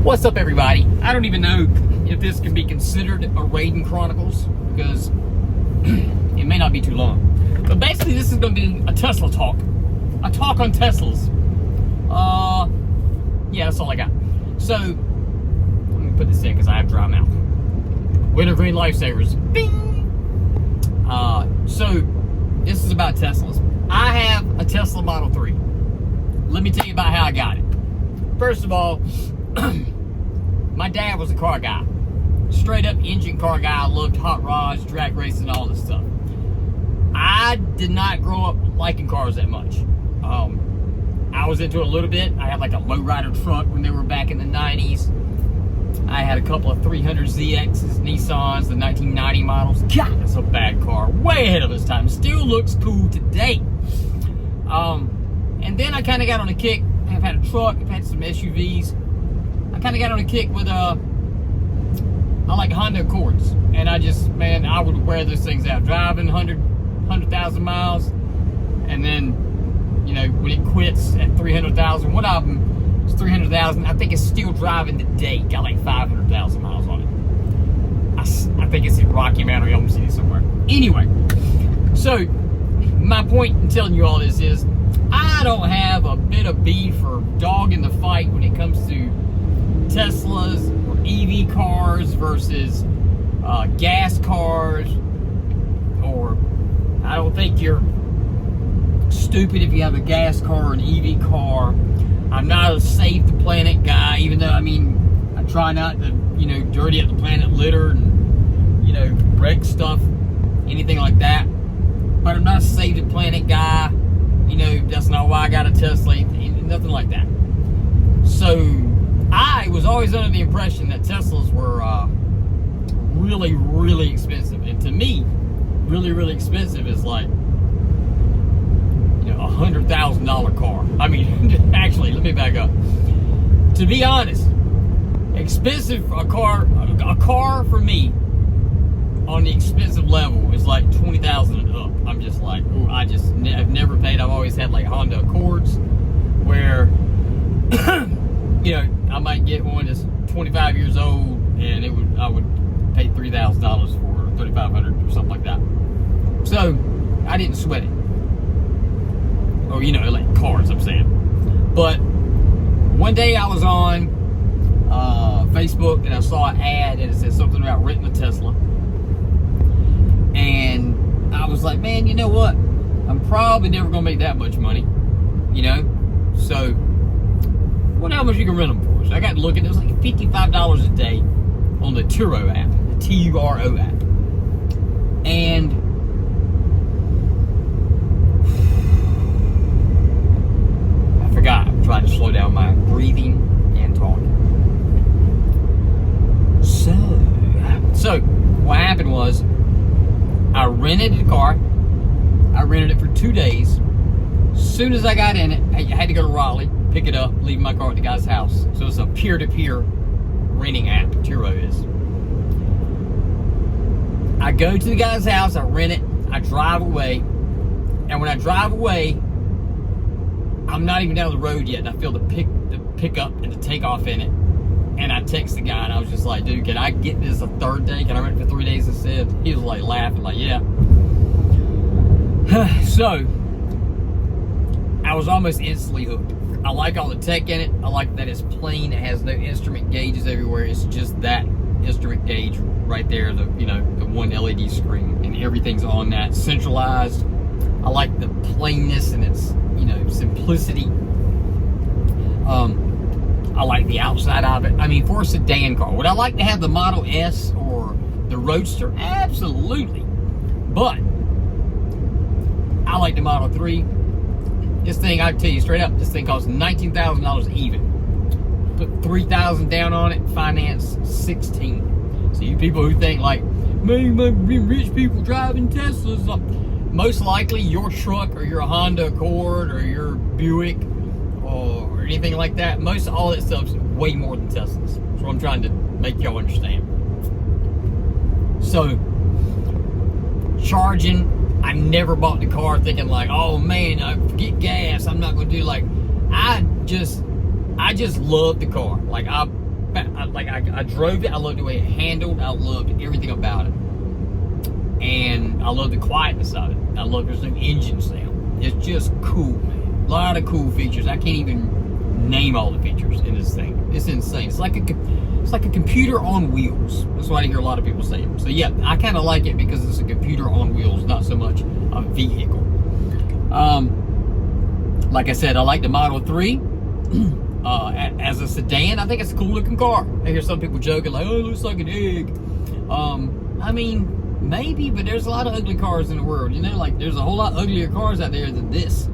What's up, everybody? I don't even know if this can be considered a Rayden Chronicles because it may not be too long. But basically, this is going to be a Tesla talk. A talk on Teslas. Yeah, that's all I got. So, let me put this in because I have dry mouth. Wintergreen Lifesavers. Bing! So, this is about Teslas. I have a Tesla Model 3. Let me tell you about how I got it. First of all, my dad was a car guy. Straight up engine car guy. I loved hot rods, drag racing, all this stuff. I did not grow up liking cars that much. I was into it a little bit. I had like a lowrider truck when they were back in the 90s. I had a couple of 300ZXs, Nissans, the 1990 models. God, that's a bad car. Way ahead of its time. Still looks cool today. And then I kind of got on a kick. I've had a truck. I've had some SUVs. I kind of got on a kick with, I like Honda Accords. And I just, man, I would wear those things out. Driving 100,000 miles. And then, you know, when it quits at 300,000, one of them is 300,000. I think it's still driving today. Got like 500,000 miles on it. I think it's in Rocky Mount or Elm City somewhere. Anyway, so my point in telling you all this is I don't have a bit of beef or dog in the fight when it comes to Teslas or EV cars versus gas cars, or I don't think you're stupid if you have a gas car or an EV car. I'm not a save the planet guy, even though, I mean, I try not to, you know, dirty up the planet, litter and, you know, wreck stuff, anything like that. But I'm not a save the planet guy. You know, that's not why I got a Tesla, nothing like that. So I was always under the impression that Teslas were really, really expensive. And to me, really, really expensive is like, you know, $100,000 car. I mean, actually, let me back up. To be honest, expensive, a car for me on the expensive level is like $20,000 and up. I'm just like, ooh, I've never paid. I've always had like Honda Accords where, you know, I might get one that's 25 years old and I would pay $3,000 for $3,500 or something like that. So I didn't sweat it. Or, you know, like cars, I'm saying. But one day I was on Facebook and I saw an ad and it said something about renting a Tesla. And I was like, man, you know what? I'm probably never going to make that much money, you know? So, wonder how much you can rent them for. So I got to look at it. It was like $55 a day on the Turo app, the T-U-R-O app. And I forgot. I'm trying to slow down my breathing and talking. So what happened was, I rented the car. I rented it for 2 days. As soon as I got in it, I had to go to Raleigh, pick it up, leave my car at the guy's house. So it's a peer-to-peer renting app, Turo is. I go to the guy's house, I rent it, I drive away. And when I drive away, I'm not even down the road yet, and I feel the pick up and the takeoff in it. And I text the guy, and I was just like, dude, can I get this a third day? Can I rent it for 3 days instead? He was like laughing, like, yeah. So, I was almost instantly hooked. I like all the tech in it. I like that it's plain. It has no instrument gauges everywhere. It's just that instrument gauge right there, the one LED screen, and everything's on that, centralized. I like the plainness and its, you know, simplicity. I like the outside of it. I mean, for a sedan car, would I like to have the Model S or the Roadster? Absolutely. But I like the Model 3. This thing, I tell you straight up, this thing costs $19,000 even. Put $3,000 down on it, finance $16,000. So you people who think like, man, rich people driving Teslas, most likely your truck or your Honda Accord or your Buick or anything like that, most of all that stuff's way more than Teslas. That's what I'm trying to make y'all understand. So, charging, I never bought the car thinking like, oh man, I forget gas, I'm not gonna do like, I just love the car. Like I drove it. I loved the way it handled. I loved everything about it. And I love the quietness of it. I love there's no engine sound. It's just cool, man. A lot of cool features. I can't even name all the features in this thing. It's insane. It's like a computer on wheels. That's what I hear a lot of people say. So yeah, I kind of like it because it's a computer on wheels, not so much a vehicle. Like I said, I like the Model 3 as a sedan. I think it's a cool looking car. I hear some people joking like, "Oh, it looks like an egg." I mean, maybe, but there's a lot of ugly cars in the world. You know, like there's a whole lot uglier cars out there than this.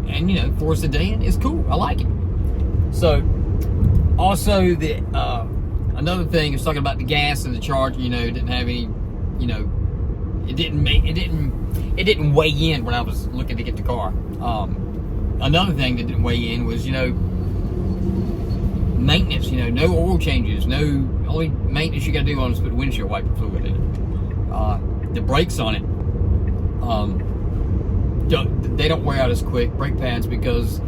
And you know, for a sedan, it's cool. I like it. So, also the another thing is talking about the gas and the charge. You know, it didn't have any. You know, it didn't weigh in when I was looking to get the car. Another thing that didn't weigh in was, you know, maintenance. You know, no oil changes. No, only maintenance you got to do on is put windshield wiper fluid in it. The brakes on it, they don't wear out as quick, brake pads, because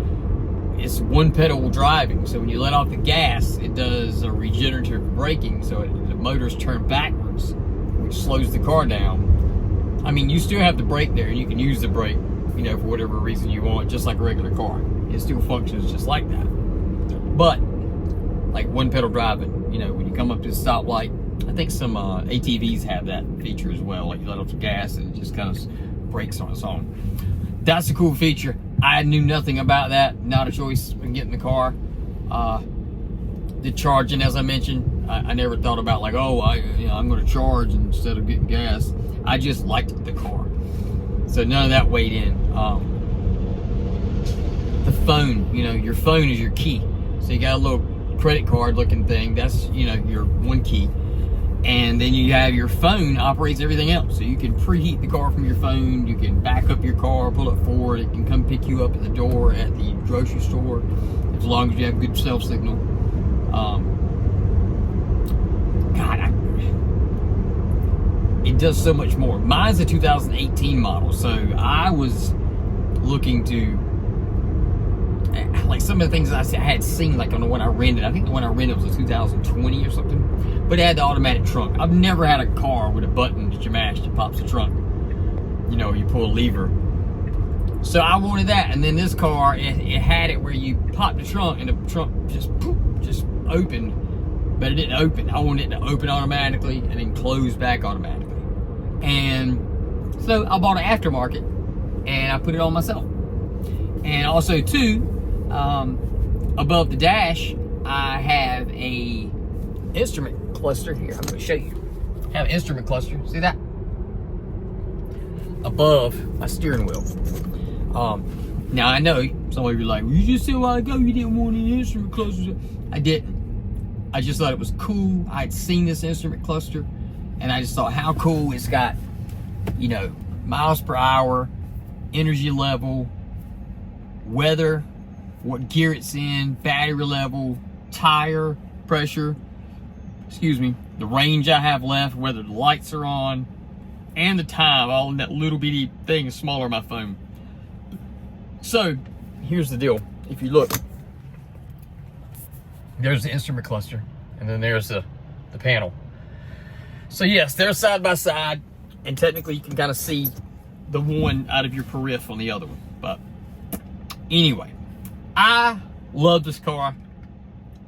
it's one pedal driving. So when you let off the gas, it does a regenerative braking, so the motors turn backwards, which slows the car down. I mean, you still have the brake there, and you can use the brake, you know, for whatever reason you want, just like a regular car. It still functions just like that. But like one pedal driving, you know, when you come up to the stoplight, I think some ATVs have that feature as well. Like you let off the gas and it just kind of brakes on its own. That's a cool feature. I knew nothing about that. Not a choice when getting the car. The charging, as I mentioned, I never thought about like, oh, I'm going to charge instead of getting gas. I just liked the car. So none of that weighed in. The phone, you know, your phone is your key. So you got a little credit card looking thing. That's, you know, your one key. And then you have your phone operates everything else. So you can preheat the car from your phone. You can back up your car, pull it forward. It can come pick you up at the door at the grocery store, as long as you have good cell signal. It does so much more. Mine's a 2018 model, so I was looking to, like, some of the things I had seen, like on the one I rented. I think the one I rented was a 2020 or something, but it had the automatic trunk. I've never had a car with a button that you mash that pops the trunk. You know, you pull a lever. So I wanted that, and then this car, it had it where you pop the trunk and the trunk just opened, but it didn't open. I wanted it to open automatically and then close back automatically. And so I bought an aftermarket and I put it on myself. And also too, above the dash, I have a instrument cluster here. I'm going to show you. I have an instrument cluster. See that? Above my steering wheel. Now I know some of you are like, well, you just said a while ago you didn't want an instrument cluster. I didn't. I just thought it was cool. I had seen this instrument cluster, and I just thought how cool. It's got, you know, miles per hour, energy level, weather, what gear it's in, battery level, tire pressure, the range I have left, whether the lights are on, and the time, all in that little bitty thing is smaller than my phone. So here's the deal. If you look, there's the instrument cluster, and then there's the panel. So yes, they're side by side, and technically you can kind of see the one out of your peripheral on the other one. But anyway, I love this car.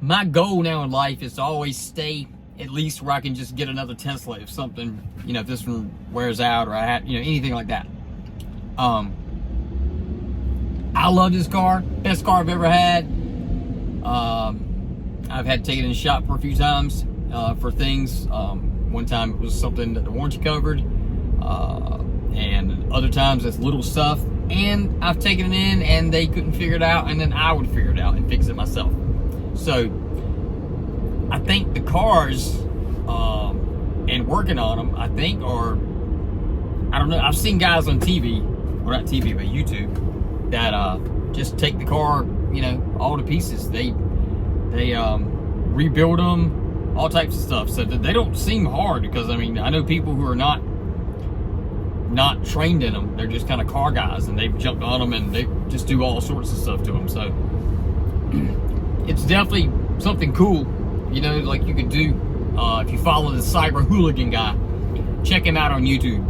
My goal now in life is to always stay at least where I can just get another Tesla if something, you know, if this one wears out or I have, you know, anything like that. I love this car. Best car I've ever had. I've had to take it in the shop for a few times for things. One time it was something that the warranty covered, and other times it's little stuff. And I've taken it in and they couldn't figure it out, and then I would figure it out and fix it myself. So I think the cars and working on them, I think, are, I don't know. I've seen guys on TV, or not TV, but YouTube, that just take the car, you know, all to pieces. They rebuild them, all types of stuff. So they don't seem hard, because I mean, I know people who are not trained in them. They're just kind of car guys, and they've jumped on them and they just do all sorts of stuff to them. So it's definitely something cool, you know, like you could do. If you follow the Cyber Hooligan guy, check him out on YouTube.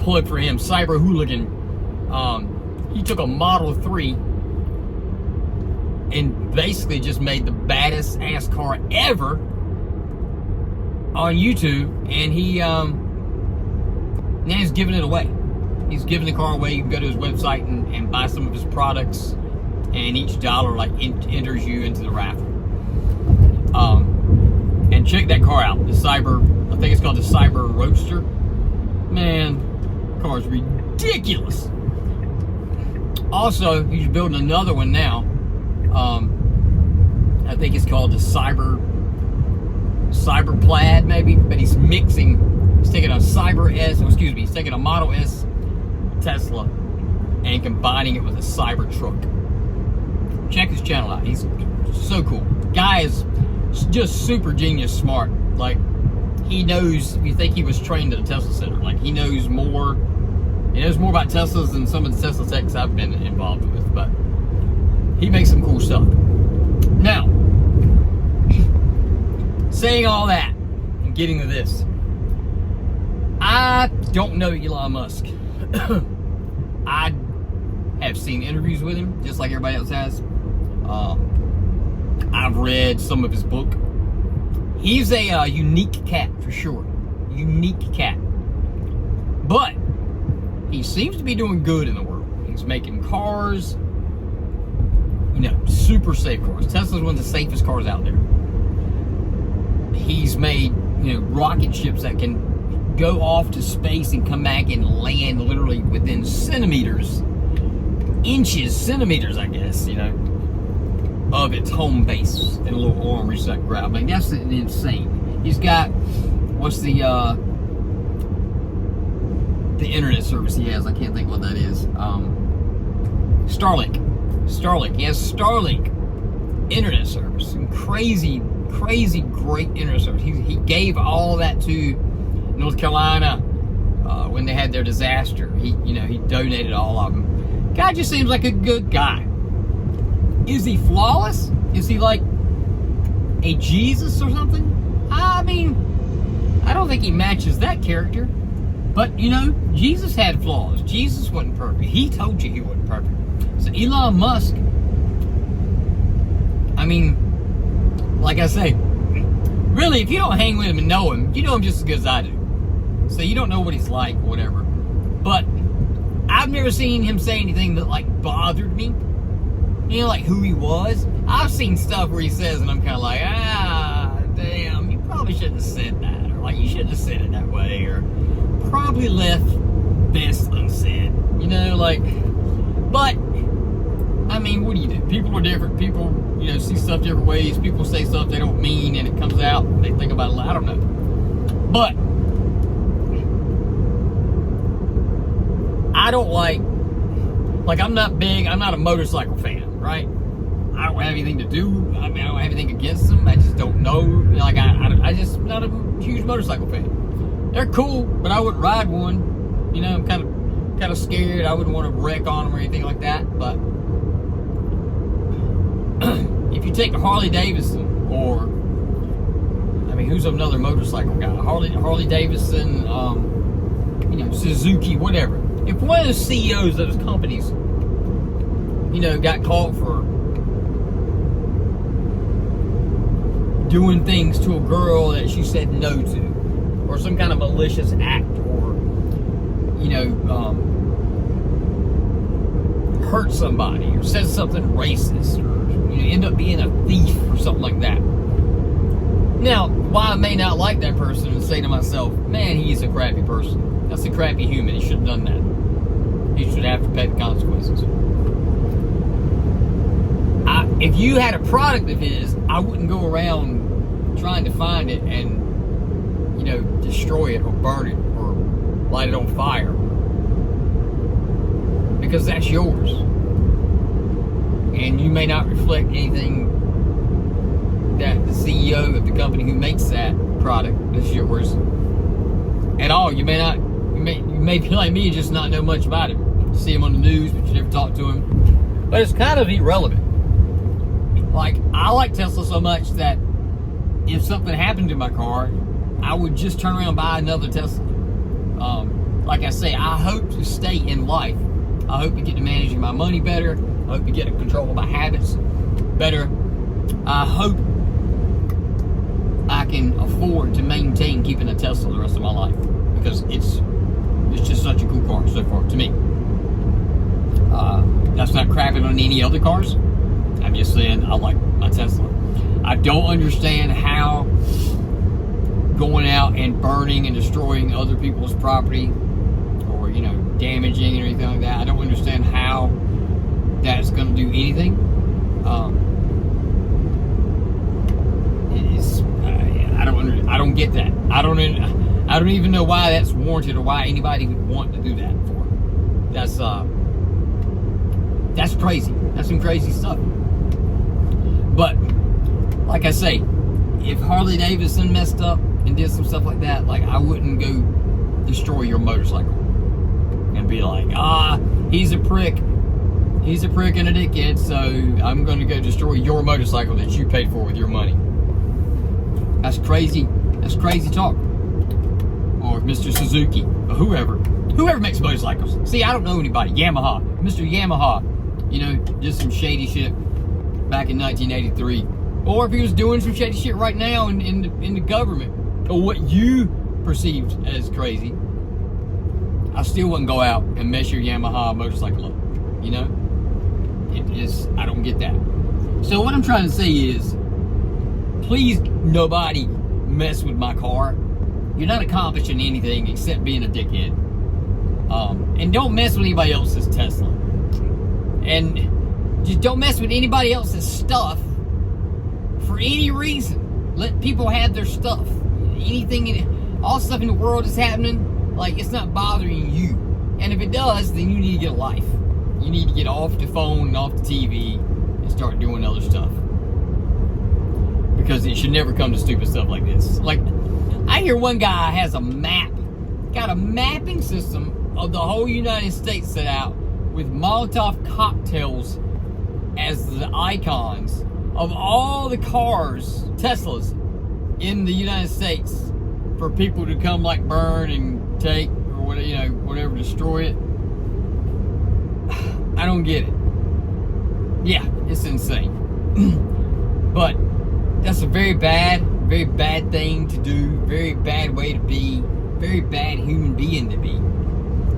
Plug for him, Cyber Hooligan. He took a Model 3 and basically just made the baddest ass car ever on YouTube, and now he's giving it away. He's giving the car away. You can go to his website and buy some of his products, and each dollar like enters you into the raffle. And check that car out, the Cyber, I think it's called the Cyber Roadster. Man, the car is ridiculous. Also, he's building another one now. I think it's called the Cyber Plaid, maybe, but he's taking a he's taking a Model S Tesla and combining it with a Cyber truck. Check his channel out. He's so cool. Guy is just super genius smart. Like, he knows, you think he was trained at a Tesla center. Like, he knows more about Teslas than some of the Tesla techs I've been involved with, but he makes some cool stuff. Now, saying all that and getting to this, I don't know Elon Musk. I have seen interviews with him, just like everybody else has. I've read some of his book. He's a unique cat, for sure. Unique cat. But he seems to be doing good in the world. He's making cars, you know, super safe cars. Tesla's one of the safest cars out there. He's made, you know, rocket ships that can go off to space and come back and land literally within centimeters, centimeters, I guess, you know, of its home base in a little arm reach that grab. Like, that's insane. He's got, what's the internet service he has? I can't think what that is. Starlink. He has Starlink internet service. And crazy great internet service. He gave all that to North Carolina when they had their disaster. He donated all of them. Guy just seems like a good guy. Is he flawless? Is he like a Jesus or something? I mean, I don't think he matches that character. But, you know, Jesus had flaws. Jesus wasn't perfect. He told you he wasn't perfect. So Elon Musk, I mean, like I say, really, if you don't hang with him and know him, you know him just as good as I do. So you don't know what he's like or whatever. But I've never seen him say anything that, like, bothered me. You know, like who he was. I've seen stuff where he says, and I'm kind of like, damn, you probably shouldn't have said that. Or, like, you shouldn't have said it that way. Or probably left best unsaid. You know, like, but, I mean, what do you do? People are different. People, you know, see stuff different ways. People say stuff they don't mean, and it comes out, and they think about it. I don't know. But I don't like I'm not a motorcycle fan, right? I don't have anything to do. I mean, I don't have anything against them. I just don't know. Like, I just not a huge motorcycle fan. They're cool, but I wouldn't ride one. You know, I'm kind of scared. I wouldn't want to wreck on them or anything like that. But if you take a Harley Davidson, or I mean, who's another motorcycle guy? Harley Davidson, you know, Suzuki, whatever. If one of the CEOs of those companies, you know, got caught for doing things to a girl that she said no to, or some kind of malicious act, or, you know, hurt somebody, or said something racist, or, you know, end up being a thief or something like that. Now, why I may not like that person and say to myself, man, he's a crappy person. That's a crappy human. He should have done that. He should have to pay the consequences. If you had a product of his, I wouldn't go around trying to find it and, you know, destroy it or burn it or light it on fire. Because that's yours. And you may not reflect anything that the CEO of the company who makes that product is yours at all. You may be like me and just not know much about him. You see him on the news, but you never talk to him. But it's kind of irrelevant. Like, I like Tesla so much that if something happened to my car, I would just turn around and buy another Tesla. Like I say, I hope to stay in life. I hope to get to managing my money better. I hope to get control of my habits better. I hope I can afford to maintain keeping a Tesla the rest of my life, because it's just such a cool car so far to me. That's not crapping on any other cars. I'm just saying I like my Tesla. I don't understand how going out and burning and destroying other people's property, or damaging or anything like that, I don't understand how that's going to do anything. I don't get that. I don't even know why that's warranted, or why anybody would want to do that for. That's crazy. That's some crazy stuff. But like I say, if Harley Davidson messed up and did some stuff like that, like, I wouldn't go destroy your motorcycle and be like, he's a prick and a dickhead, so I'm going to go destroy your motorcycle that you paid for with your money. That's crazy. That's crazy talk. Or Mr. Suzuki, or whoever makes motorcycles. See, I don't know anybody. Yamaha, Mr. Yamaha, just some shady shit back in 1983. Or if he was doing some shady shit right now in the government, or what you perceived as crazy, I still wouldn't go out and mess your Yamaha motorcycle up. I don't get that. So what I'm trying to say is, please, nobody mess with my car. You're not accomplishing anything except being a dickhead. And don't mess with anybody else's Tesla. And just don't mess with anybody else's stuff for any reason. Let people have their stuff. All stuff in the world is happening, like, it's not bothering you. And if it does, then you need to get a life. You need to get off the phone and off the TV and start doing other stuff. Because it should never come to stupid stuff like this. Like, I hear one guy has got a mapping system of the whole United States set out with Molotov cocktails as the icons of all the cars, Teslas, in the United States, for people to come, like, burn and take, or whatever, destroy it. I don't get it. Yeah, it's insane. But that's a very bad thing to do, very bad way to be, very bad human being to be.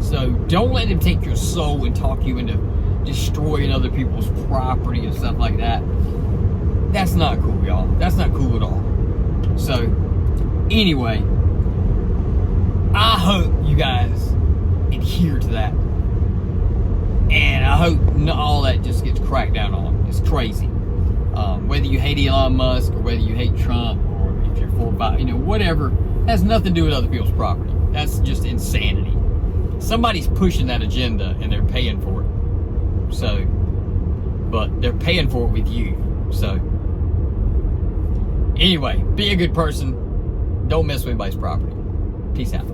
So don't let him take your soul and talk you into destroying other people's property and stuff like that. That's not cool, y'all. That's not cool at all. So anyway, I hope you guys adhere to that. And I hope all that just gets cracked down on. It's crazy. Whether you hate Elon Musk, or whether you hate Trump, or if you're for whatever, has nothing to do with other people's property. That's just insanity. Somebody's pushing that agenda and they're paying for it. So, but they're paying for it with you. So, anyway, be a good person. Don't mess with anybody's property. Peace out.